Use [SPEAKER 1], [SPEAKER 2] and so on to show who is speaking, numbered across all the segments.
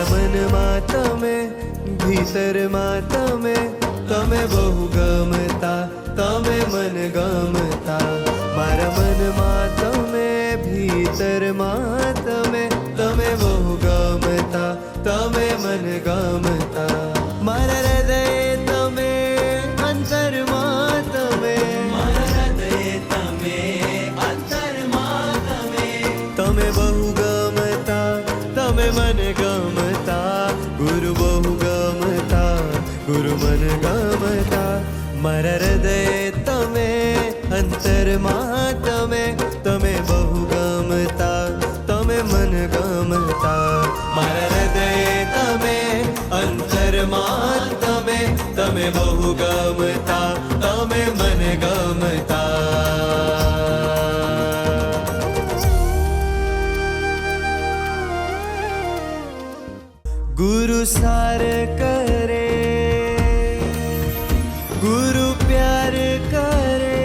[SPEAKER 1] મારા મનમાં તમે, ભીતરમાં તમે, તમે બહુ ગમતા, તમે મન ગમતા. મારા મનમાં તમે, ભીતરમાં તમે, તમે બહુ ગમતા, તમે મન ગમતા. મારા હૃદય તમે, અંતરમાં તમે, મારા હૃદય તમે, અંતરમાં તમે, તમે બહુ ગમતા, તમે મન ગમતા. ગુરુ બહુ ગમતા, ગુરુ મન ગમતા. મારા હૃદય તમે, અંતરમાં તમે, તમે બહુ ગમતા, તમે મન ગમતા. મારા હૃદય તમે, અંતરમાં તમે, તમે બહુ ગમતા, તમે મન ગમતા. ગુરુ સાર કરે, ગુરુ પ્યાર કરે,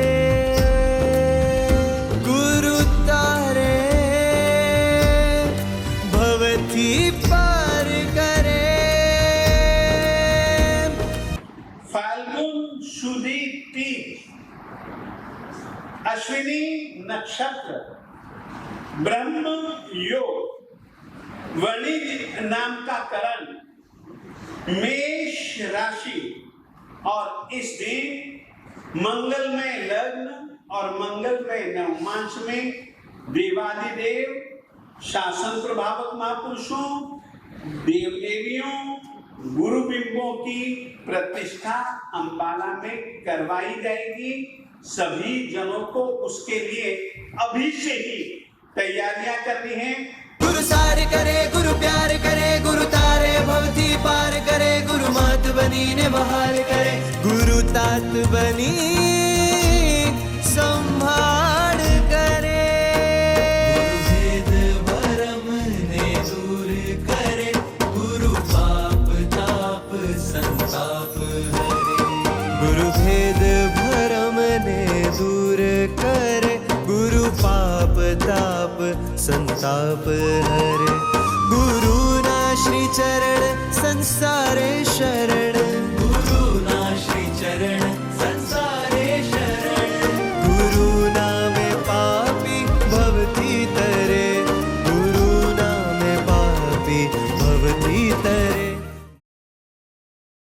[SPEAKER 1] ગુરુ તારે ભવથી પાર કરે.
[SPEAKER 2] फाल्गुन सुदी तीज, अश्विनी नक्षत्र, ब्रह्म योग, वणिज नाम का करण, मेष राशि. और इस दिन मंगलमय लग्न और मंगलमय नवमांश में देवादिदेव, शासन प्रभावक महापुरुषों, देव देवियों, गुरु बिंबों की प्रतिष्ठा अंबाला में करवाई जाएगी. सभी जनों को उसके लिए अभी से ही तैयारियां करनी है.
[SPEAKER 1] गुरु सार करे, गुरु प्यार करे, गुरु तारे भवती पार करे, गुरु मात बनी ने बहार करे, गुरु तात बनी संभाળ करे. भेद भरम ने दूर करे, गुरु पाप ताप संताप हरे. गुरु भेद भरम ने दूर करे, गुरु पाप ताप संताप हरे. गुरु ना श्री चरण संसारे